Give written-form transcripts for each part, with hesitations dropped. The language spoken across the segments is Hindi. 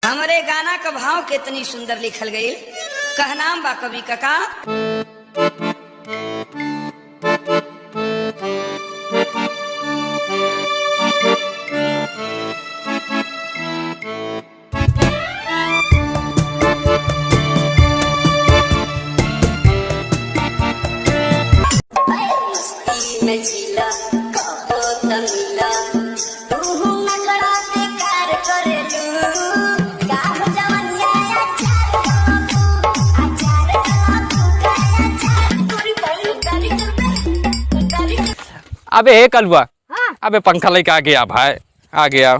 हमरे गाना का भाव कितनी सुंदर लिखल गई। कहनाम बा कवि का अबे हे कलुआ। हाँ। अबे पंखा लेके आ गया भाई, आ गया।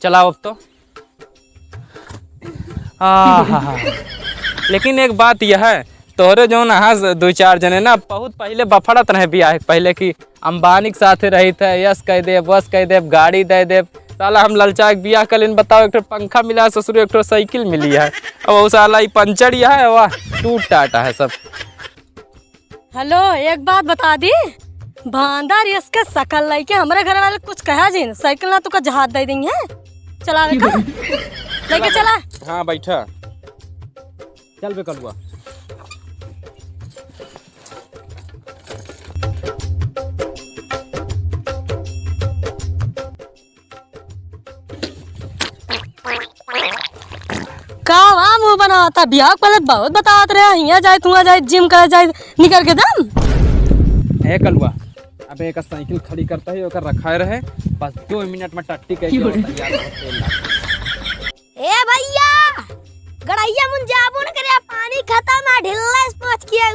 चलाओ अब तो। लेकिन एक बात यह है, तोहरे जो ना दो चार जने ना बहुत पहले बफड़त रहे बियाह पहले की अंबानी के साथ रही थे, यस कह दे बस कह दे गाड़ी दे दे। साला हम ललचा के बियाह कर बताओ, एक पंखा मिला ससुर, एक साइकिल मिली है और वो साला पंचर है, वाह टूट टाटा है सब। हेलो, एक बात बता दी, बांदर इसके सकल लाई के हमारे घर वाले कुछ कहा जी साइकिल ना तुका जहाज दे देंगे। चला लेके चला। हाँ बैठा, चल बे कलुआ। का वहाँ मुँह बना था बियाह पहले बहुत बताते रहे, यहाँ जाए तू जाए जिम कर जाए निकल के दम। ए कलुआ, अबे एक साइकिल खड़ी करता है ओकर रखा रहे, बस 2 मिनट में टट्टी कह के तैयार हो। ए भैया गड़ैया मुन जाबो न करे, पानी खत्म है, ढिल्ला इस पहुंच किया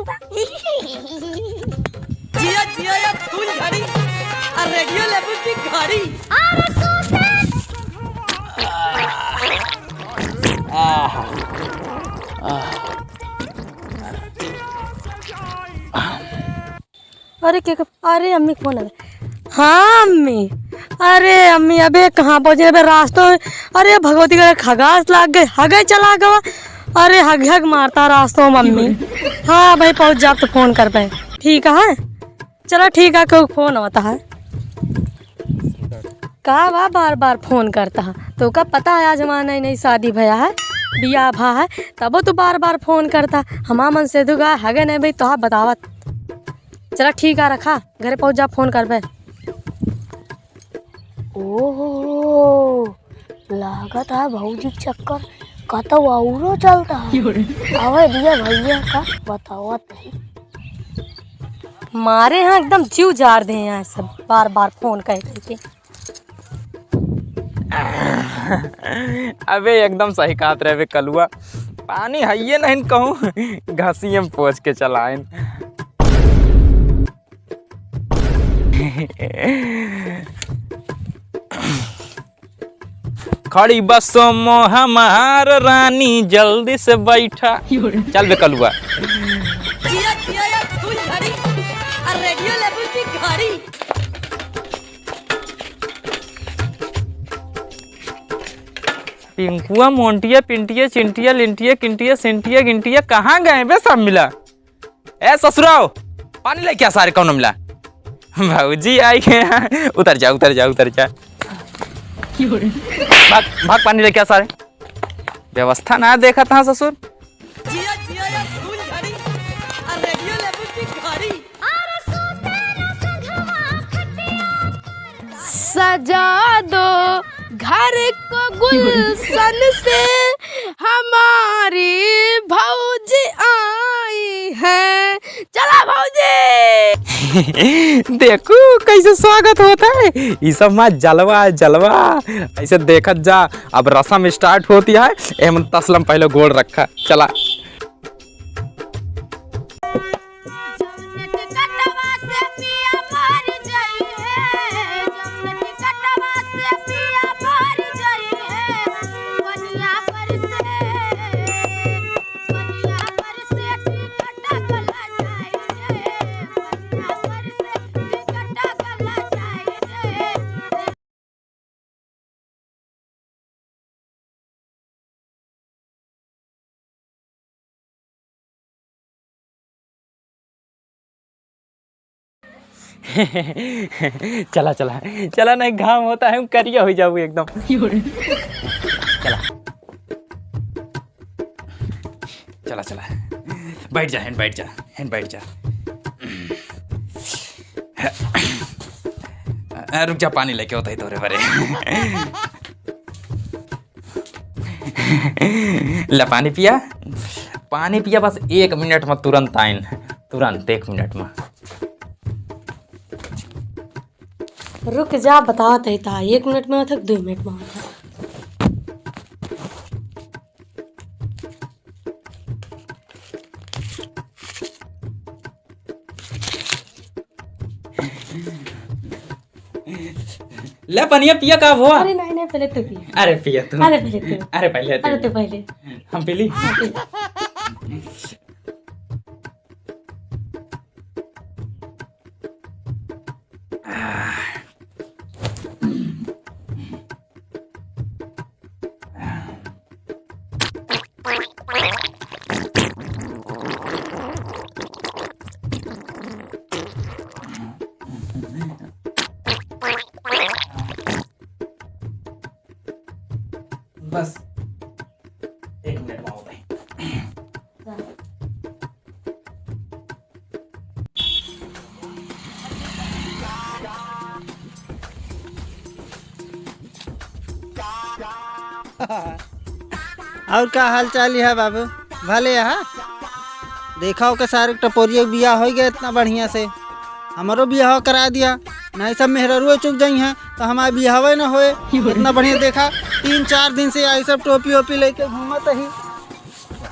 जिया जिया या फूल घड़ी और रेडियो लेबू की घड़ी। अरे सोते अरे क्या अरे अम्मी कौन है? हाँ अम्मी, अरे अम्मी अबे कहाँ पहुँचे अबे रास्तों में। अरे भगवती का खगास लाग गए, हगे चला गवा। अरे हग हग मारता रास्तों में अम्मी। हाँ भाई पहुँच जा तो फोन कर पाए। ठीक है चलो ठीक है, कोई फोन होता है का वाह बार बार फोन करता है तो का पता है आज हमारा नई नई शादी भया है, बिया भा है, तब तो बार बार फोन करता। हमारा मन से दुगा हगे नहीं भाई तो बतावत। चला ठीक है रखा, घर पहुंच जा फोन कर बे। ओह लागत है भौजी चक्कर का तो औरो चलता है। अवे दिया भैया का बतावत है, मारे यहाँ एकदम जीव जार दे हैं सब बार बार फोन कह करके। अबे एकदम सही कहत रहे कलुआ, पानी है ये नहीं कहूँ घासी में पहुँच के चलाएं। खड़ी बसों में हमार रानी जल्दी से बैठा। चल बे कलुआ। जिया जिया या फूल घड़ी और रेडियो लेबू की घड़ी। पिंकुआ मोंटिया पिंटिया चिंटिया लिंटिया किंटिया सिंटिया गिंटिया कहाँ गए बे सब मिला। ए ससुराओ पानी ले क्या सारे कौन मिला। भाऊजी आई गए, उतर जा उतर जा उतर जा। भाग भाग पानी ले क्या सारे, व्यवस्था ना देखा था ससुर। जिया जिया या फूल घड़ी और रेडियो लेबू की घड़ी। सजा दो घर को गुलशन से, हमारी भौजी आई है। चला भौजी। देखो कैसे स्वागत होता है, ये सब में जलवा जलवा ऐसे देखत जा। अब रसम स्टार्ट होती है, एमन तसलम पहले गोल रखा। चला चला चला चला, नहीं घाम होता है, करिया हो जाऊँ एकदम। चला चला चला बैठ जा हैंड बैठ जा रुक जा पानी लेके होता ही तोरे बरे ला पानी पिया बस 1 मिनट में तुरंत आइन तुरंत 1 मिनट में रुक जा बताओ तही था 1 मिनट में था 2 मिनट में होता। ले पनिया पिया का हुआ। अरे नहीं पहले तू पिया। अरे पिया तू। अरे पहले तू। अरे पहले तू। अरे तू पहले। हम पीली। बस 1 मिनट में होता है। और क्या हाल चाल है बाबू? भले यहाँ देखा हो के सारे टपोरिया बियाह हो गया इतना बढ़िया से, हमारो बियाह करा दिया। नहीं सब मेहरुआ चुक जाई हैं तो हमारा बियाह न होए। इतना बढ़िया देखा 3-4 दिन से आई सब टोपी ओपी लेके घूमत ही।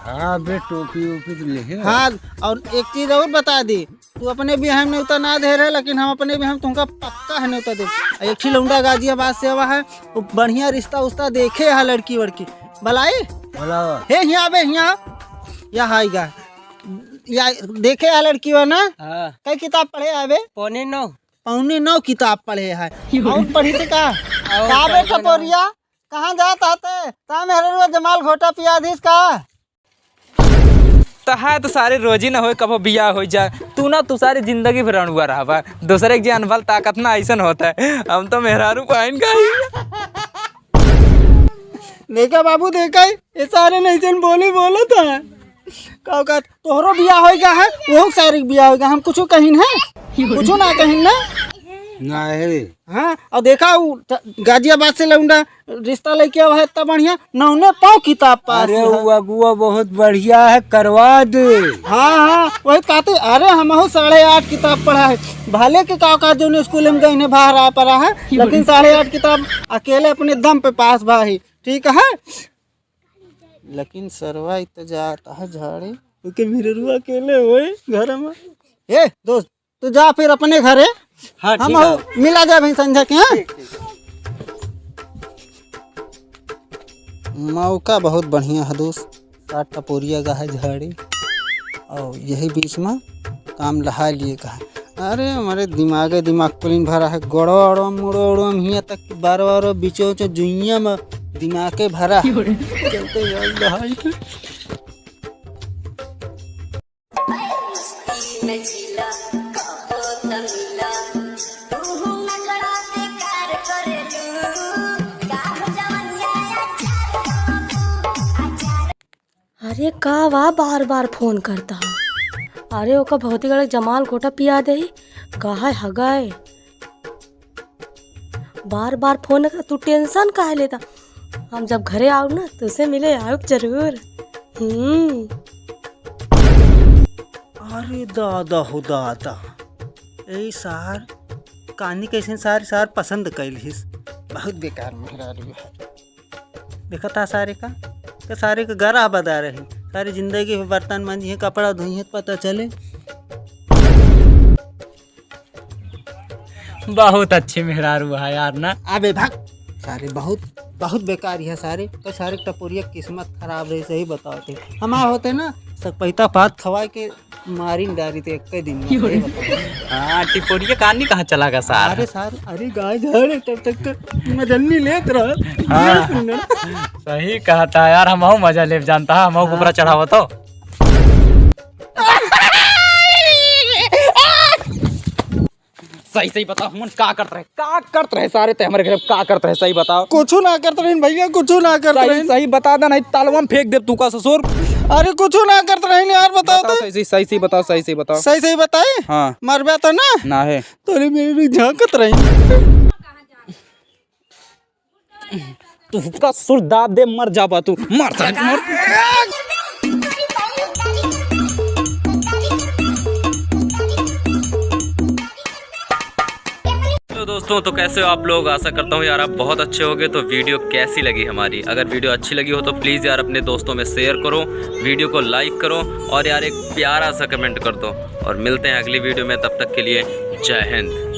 हाँ बे टोपी ओपी तो लेके। हाँ और एक चीज और बता दी, तू अपने बियाह में उतना ना दे रहे लेकिन हम अपने बियाह में तुमका पक्का है नहीं दे। एक ही लौंडा गाजियाबाद से हुआ है, वो बढ़िया रिश्ता उस्ता देखे है लड़की वड़की बलाई हे यहाँ बे यहाँ या हाई गा या देखे है लड़की हो ना। कई किताब पढ़े है बे? 9:45 किताब पढ़े है। और पढ़ी थी का बेटा पोरिया कहाँ जात आते ता मेरे जमाल घोटा पियाधीस का है तो सारे रोजी ना हो कबो बिया हो जाए। तू सारी जिंदगी भर रणुआ रहा बा दूसरे के जान बल ताकत ना ऐसा होता है। हम तो मेहरारू पाइन का देखा बाबू देखा ये सारे नहीं बोले बोला था का तोहरो बिया हो गया है वो सारे बिया हो गया। हम कुछ कहीं है कुछ ना कहीं ना नहीं। हाँ और देखा गाजियाबाद से लौंडा रिश्ता लेके आवा है इतना बढ़िया 9 किताब पास। अरे वो अगुआ बहुत बढ़िया है करवा दे। हाँ वही कहते। अरे हम 8.5 किताब पढ़ा है भले के का जो स्कूल में गई बाहर आ पड़ा है लेकिन 8.5 किताब अकेले अपने दम पे पास भाई ठीक है। लेकिन सरवा इतना जाता है झाड़े क्योंकि मेरे रुआ अकेले हुए घर में। ए दोस्त तू जा फिर अपने घरे। हाँ हम मिला जाए भाई संझा के। हाँ मौका बहुत बढ़िया है दोस्त, 7 टपोरिया का है झाड़ी और यही बीच में काम लहा लिए का है। अरे हमारे दिमाग पुलिन भरा है गड़ो मुड़ो हिया तक 12 बीचों जुइया में दिमाग भरा चलते अरे का वाह बार बार फोन करता। अरे ओका बहुत ही जमाल घोटा पिया दे कहा हगाए बार बार फोन कर। तू टेंशन काहे लेता? हम जब घरे आओ ना तुझसे मिले आओ जरूर। अरे दादा हो दादा यही सार कहानी कैसे सार पसंद कैलिस बहुत बेकार मेहरा देखा था सारे का तो सारे का गरा बता रहे सारी जिंदगी में बर्तन मांझी कपड़ा धोई है पता चले। बहुत अच्छी मेहरारू है यार ना। अबे भाग सारे बहुत बेकार है सारे तो सारे टपोरिया किस्मत खराब रही सही बताओ थे। हम होते ना सब पैता पात खवा के मारी डारी थे एक दिन में। हाँ टिपोरिया कहानी कहाँ चला गया सार? अरे सार अरे गाय झाड़े तब तक मजन्नी लेत रहा। हाँ सही कहा था यार हम मजा ले जानता है हम ऊपर चढ़ावा तो। सही बताओ हम का करते रहे सारे ते हमारे घर का करते रहे सही बताओ। कुछ ना करते रहे भैया कुछ ना करते रहे। सही बता दे नहीं तालवा में फेंक दे तू का ससुर। अरे कुछ ना करते रही यार, बताओ तो। सही सही बताओ, सही बताओ। सही सही बताए। हाँ मरबा तो ना ना है तोरे मेरी झांकत रही। तू का सुर दाब दे, मर जा तू, मर। तो दोस्तों, तो कैसे हो आप लोग? आशा करता हूँ यार आप बहुत अच्छे होगे। तो वीडियो कैसी लगी हमारी? अगर वीडियो अच्छी लगी हो तो प्लीज़ यार अपने दोस्तों में शेयर करो, वीडियो को लाइक करो और यार एक प्यारा सा कमेंट कर दो। और मिलते हैं अगली वीडियो में, तब तक के लिए जय हिंद।